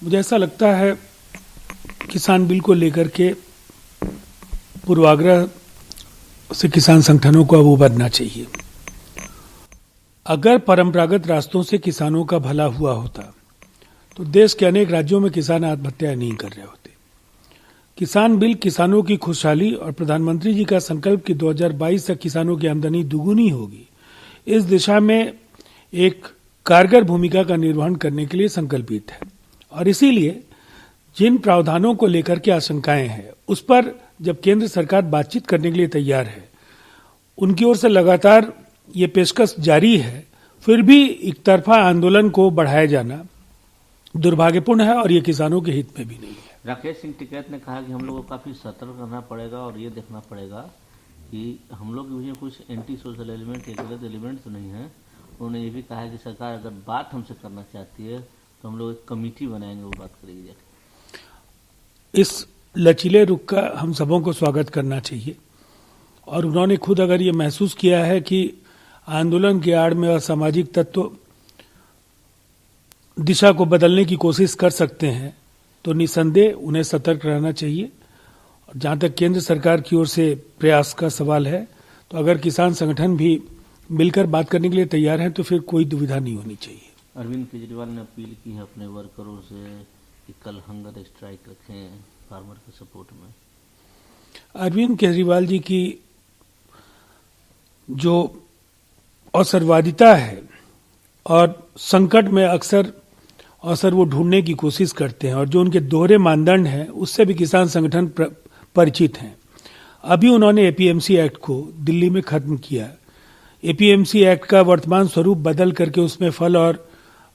मुझे ऐसा लगता है किसान बिल को लेकर के पूर्वाग्रह से किसान संगठनों को अब उबरना चाहिए। अगर परंपरागत रास्तों से किसानों का भला हुआ होता तो देश के अनेक राज्यों में किसान आत्महत्या नहीं कर रहे होते। किसान बिल किसानों की खुशहाली और प्रधानमंत्री जी का संकल्प कि 2022 तक किसानों की आमदनी दुगुनी होगी, इस दिशा में एक कारगर भूमिका का निर्वहन करने के लिए संकल्पित है। और इसीलिए जिन प्रावधानों को लेकर के आशंकाएं हैं उस पर जब केंद्र सरकार बातचीत करने के लिए तैयार है, उनकी ओर से लगातार ये पेशकश जारी है, फिर भी एक तरफा आंदोलन को बढ़ाया जाना दुर्भाग्यपूर्ण है और ये किसानों के हित में भी नहीं है। राकेश सिंह टिकैत ने कहा कि हम लोग को काफी सतर्क रहना पड़ेगा और ये देखना पड़ेगा कि हम लोग के बीच में कुछ एंटी सोशल एलिमेंट या गलत एलिमेंट तो नहीं है। उन्होंने ये भी कहा कि सरकार अगर बात हमसे करना चाहती है तो हम लोग एक कमेटी बनाएंगे, वो बात करेगी जाके। इस लचीले रुख का हम सबों को स्वागत करना चाहिए और उन्होंने खुद अगर ये महसूस किया है कि आंदोलन की आड़ में असामाजिक तत्व दिशा को बदलने की कोशिश कर सकते हैं तो निसंदेह उन्हें सतर्क रहना चाहिए। और जहां तक केंद्र सरकार की ओर से प्रयास का सवाल है तो अगर किसान संगठन भी मिलकर बात करने के लिए तैयार हैं तो फिर कोई दुविधा नहीं होनी चाहिए। अरविंद केजरीवाल ने अपील की है अपने वर्करों से कि कल हंगर स्ट्राइक रखें फार्मर के सपोर्ट में। अरविंद केजरीवाल जी की जो अवसरवादिता है और संकट में अक्सर अवसर वो ढूंढने की कोशिश करते हैं और जो उनके दोहरे मानदंड हैं उससे भी किसान संगठन परिचित हैं। अभी उन्होंने एपीएमसी एक्ट को दिल्ली में खत्म किया। एपीएमसी एक्ट का वर्तमान स्वरूप बदल करके उसमें फल और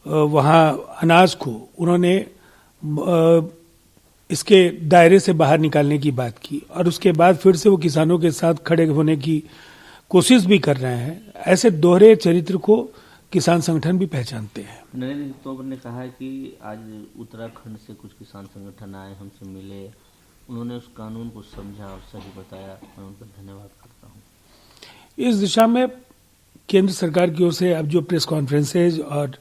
वहां अनाज को उन्होंने इसके दायरे से बाहर निकालने की बात की और उसके बाद फिर से वो किसानों के साथ खड़े होने की कोशिश भी कर रहे हैं। ऐसे दोहरे चरित्र को किसान संगठन भी पहचानते हैं। नरेंद्र तोमर ने कहा है कि आज उत्तराखंड से कुछ किसान संगठन आए, हमसे मिले, उन्होंने उस कानून को समझा और सही बताया। मैं उनका धन्यवाद करता हूं। इस दिशा में केंद्र सरकार की ओर से अब जो प्रेस कॉन्फ्रेंसेज और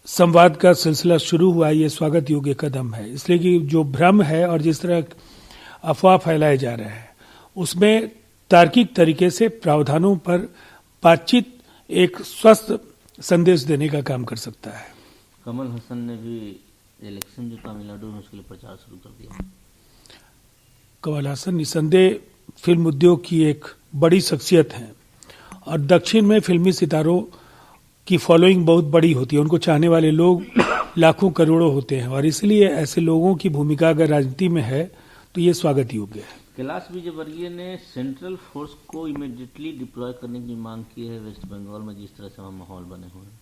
संवाद का सिलसिला शुरू हुआ, ये स्वागत योग्य कदम है। इसलिए कि जो भ्रम है और जिस तरह अफवाह फैलाए जा रहे हैं उसमें तार्किक तरीके से प्रावधानों पर बातचीत एक स्वस्थ संदेश देने का काम कर सकता है। कमल हसन ने भी इलेक्शन जो तमिलनाडु में उसके लिए प्रचार शुरू कर दिया। कमल हसन निसंदेह फिल्म उद्योग की एक बड़ी शख्सियत है और दक्षिण में फिल्मी सितारों की फॉलोइंग बहुत बड़ी होती है। उनको चाहने वाले लोग लाखों करोड़ों होते हैं और इसलिए ऐसे लोगों की भूमिका अगर राजनीति में है तो ये स्वागत योग्य है। कैलाश विजयवर्गीय ने सेंट्रल फोर्स को इमीडिएटली डिप्लॉय करने की मांग की है वेस्ट बंगाल में, जिस तरह से वहां माहौल बने हुए हैं।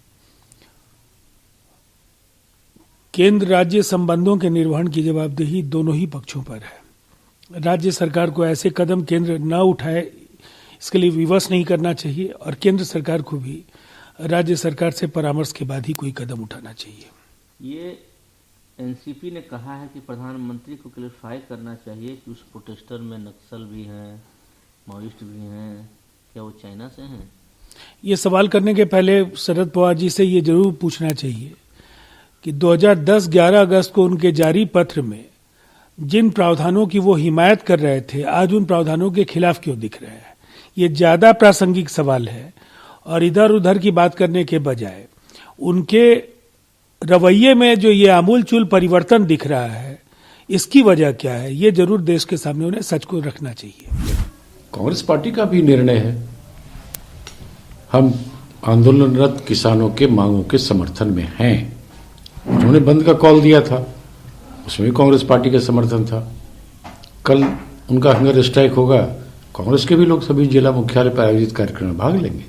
केंद्र राज्य संबंधों के निर्वहन की जवाबदेही दोनों ही पक्षों पर है। राज्य सरकार को ऐसे कदम केंद्र न उठाए इसके लिए विवश नहीं करना चाहिए और केंद्र सरकार को भी राज्य सरकार से परामर्श के बाद ही कोई कदम उठाना चाहिए। ये एनसीपी ने कहा है कि प्रधानमंत्री को क्लैरिफाई करना चाहिए कि उस प्रोटेस्टर में नक्सल भी हैं, माओइस्ट भी हैं, क्या वो चाइना से हैं? ये सवाल करने के पहले शरद पवार जी से ये जरूर पूछना चाहिए कि 2010 11 अगस्त को उनके जारी पत्र में जिन प्रावधानों की वो हिमायत कर रहे थे आज उन प्रावधानों के खिलाफ क्यों दिख रहे हैं। ये ज्यादा प्रासंगिक सवाल है और इधर उधर की बात करने के बजाय उनके रवैये में जो ये आमूलचूल परिवर्तन दिख रहा है इसकी वजह क्या है, ये जरूर देश के सामने उन्हें सच को रखना चाहिए। कांग्रेस पार्टी का भी निर्णय है। हम आंदोलनरत किसानों के मांगों के समर्थन में हैं। उन्होंने बंद का कॉल दिया था, उसमें भी कांग्रेस पार्टी का समर्थन था। कल उनका हंगर स्ट्राइक होगा, कांग्रेस के भी लोग सभी जिला मुख्यालय पर आयोजित कार्यक्रम में भाग लेंगे।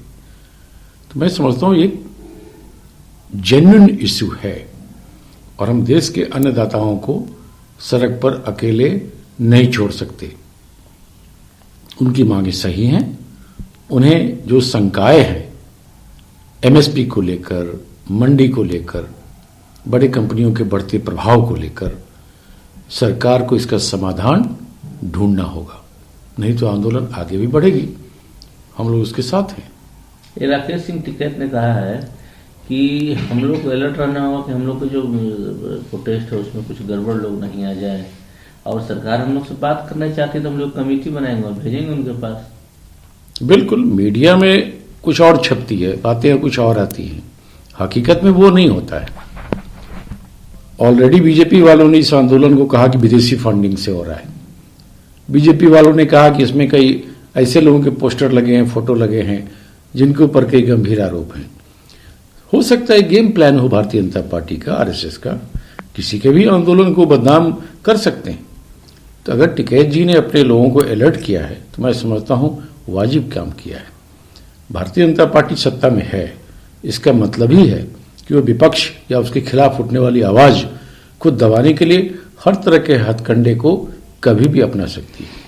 तो मैं समझता हूं ये जेन्युइन इश्यू है और हम देश के अन्नदाताओं को सड़क पर अकेले नहीं छोड़ सकते। उनकी मांगें सही हैं। उन्हें जो शंकाएं हैं एमएसपी को लेकर, मंडी को लेकर, बड़ी कंपनियों के बढ़ते प्रभाव को लेकर सरकार को इसका समाधान ढूंढना होगा, नहीं तो आंदोलन आगे भी बढ़ेगी। हम लोग उसके साथ हैं। राकेश सिंह टिकैत ने कहा है कि हम लोग को अलर्ट रहना होगा कि हम लोग के जो प्रोटेस्ट है उसमें कुछ गड़बड़ लोग नहीं आ जाए, और सरकार हम लोग से बात करना चाहती है तो हम लोग कमेटी बनाएंगे और भेजेंगे उनके पास। बिल्कुल, मीडिया में कुछ और छपती है, बातें कुछ और आती हैं, हकीकत में वो नहीं होता है। ऑलरेडी बीजेपी वालों ने इस आंदोलन को कहा कि विदेशी फंडिंग से हो रहा है। बीजेपी वालों ने कहा कि इसमें कई ऐसे लोगों के पोस्टर लगे हैं, फोटो लगे हैं जिनके ऊपर कई गंभीर आरोप हैं। हो सकता है गेम प्लान हो भारतीय जनता पार्टी का, आरएसएस का, किसी के भी आंदोलन को बदनाम कर सकते हैं। तो अगर टिकैत जी ने अपने लोगों को अलर्ट किया है तो मैं समझता हूं वाजिब काम किया है। भारतीय जनता पार्टी सत्ता में है, इसका मतलब ही है कि वो विपक्ष या उसके खिलाफ उठने वाली आवाज को दबाने के लिए हर तरह के हथकंडे को कभी भी अपना सकती है।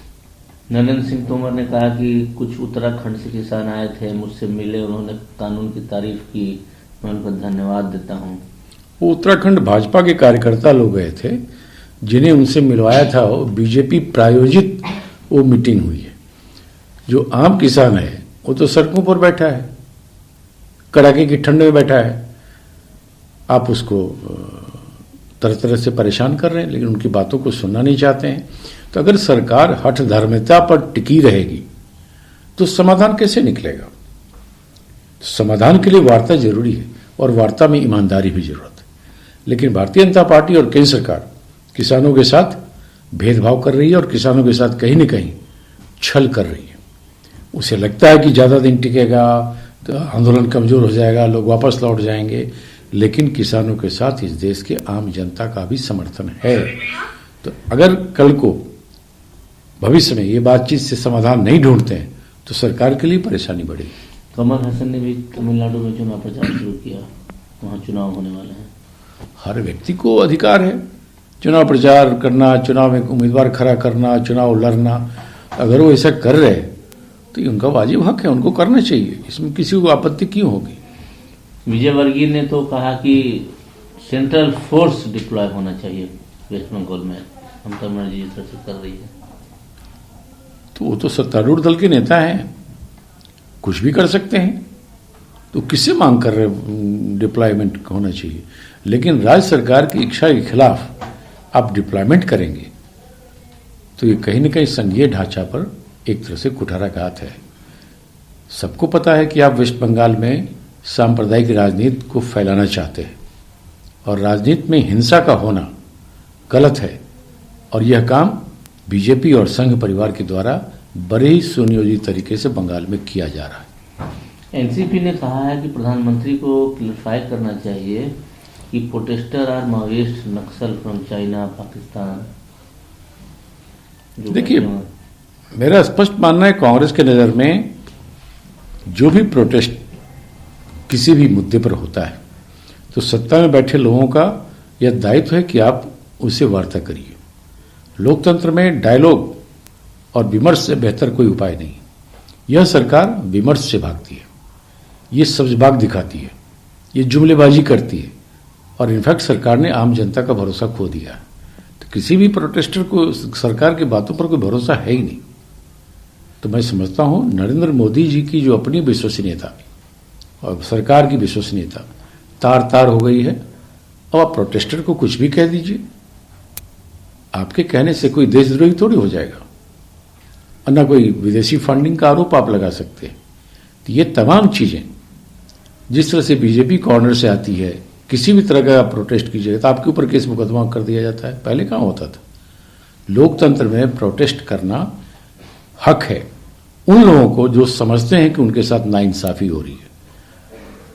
नरेंद्र सिंह तोमर ने कहा कि कुछ उत्तराखंड से किसान आए थे, मुझसे मिले, उन्होंने कानून की तारीफ की, मैं उनको धन्यवाद देता हूं। वो उत्तराखंड भाजपा के कार्यकर्ता लोग गए थे, जिन्हें उनसे मिलवाया था, वो बीजेपी प्रायोजित वो मीटिंग हुई है। जो आम किसान है वो तो सड़कों पर बैठा है, कड़ाके की ठंड में बैठा है, आप उसको तरह तरह से परेशान कर रहे हैं, लेकिन उनकी बातों को सुनना नहीं चाहते हैं। तो अगर सरकार हठ धर्मिता पर टिकी रहेगी तो समाधान कैसे निकलेगा? समाधान के लिए वार्ता जरूरी है और वार्ता में ईमानदारी भी जरूरत है। लेकिन भारतीय जनता पार्टी और केंद्र सरकार किसानों के साथ भेदभाव कर रही है और किसानों के साथ कहीं न कहीं छल कर रही है। उसे लगता है कि ज्यादा दिन टिकेगा तो आंदोलन कमजोर हो जाएगा, लोग वापस लौट जाएंगे, लेकिन किसानों के साथ इस देश के आम जनता का भी समर्थन है। तो अगर कल को भविष्य में ये बातचीत से समाधान नहीं ढूंढते हैं तो सरकार के लिए परेशानी बढ़ेगी। कमल हसन ने भी तमिलनाडु में चुनाव प्रचार शुरू किया, वहां चुनाव होने वाले हैं। हर व्यक्ति को अधिकार है चुनाव प्रचार करना, चुनाव में उम्मीदवार खड़ा करना, चुनाव लड़ना। अगर वो ऐसा कर रहे हैं तो ये उनका वाजिब हक है, उनको करना चाहिए, इसमें किसी को आपत्ति क्यों होगी? विजय वर्गीय ने तो कहा कि सेंट्रल फोर्स डिप्लॉय होना चाहिए वेस्ट बंगाल में, ममता बनर्जी जिस तरह से कर रही है। तो वो तो सत्तारूढ़ दल के नेता हैं, कुछ भी कर सकते हैं, तो किससे मांग कर रहे डिप्लॉयमेंट होना चाहिए? लेकिन राज्य सरकार की इच्छा के खिलाफ आप डिप्लॉयमेंट करेंगे तो ये कहीं न कहीं संघीय ढांचा पर एक तरह से कुठाराघात है। सबको पता है कि आप वेस्ट बंगाल में सांप्रदायिक राजनीति को फैलाना चाहते हैं और राजनीति में हिंसा का होना गलत है, और यह काम बीजेपी और संघ परिवार के द्वारा बड़े ही सुनियोजित तरीके से बंगाल में किया जा रहा है। एनसीपी ने कहा है कि प्रधानमंत्री को क्लियरिफाई करना चाहिए कि protester are Maoist Naxal from China Pakistan. देखिए, मेरा स्पष्ट मानना है कांग्रेस के नजर में जो भी प्रोटेस्ट किसी भी मुद्दे पर होता है तो सत्ता में बैठे लोगों का यह दायित्व है कि आप उसे वार्ता करिए। लोकतंत्र में डायलॉग और विमर्श से बेहतर कोई उपाय नहीं। यह सरकार विमर्श से भागती है, ये सब्जबाग दिखाती है, ये जुमलेबाजी करती है और इनफैक्ट सरकार ने आम जनता का भरोसा खो दिया। तो किसी भी प्रोटेस्टर को सरकार की बातों पर कोई भरोसा है ही नहीं। तो मैं समझता हूं नरेंद्र मोदी जी की जो अपनी विश्वसनीयता और सरकार की विश्वसनीयता तार तार हो गई है। अब आप प्रोटेस्टर को कुछ भी कह दीजिए, आपके कहने से कोई देशद्रोही थोड़ी हो जाएगा, और न कोई विदेशी फंडिंग का आरोप आप लगा सकते हैं। तो ये तमाम चीजें जिस तरह से बीजेपी कॉर्नर से आती है, किसी भी तरह का प्रोटेस्ट कीजिएगा तो आपके ऊपर केस मुकदमा कर दिया जाता है। पहले कहां होता था? लोकतंत्र में प्रोटेस्ट करना हक है उन लोगों को जो समझते हैं कि उनके साथ नाइंसाफी हो रही है।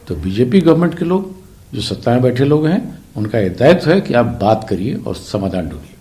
तो बीजेपी गवर्नमेंट के लोग जो सत्ता में बैठे लोग हैं, उनका यह दायित्व है कि आप बात करिए और समाधान ढूंढिए।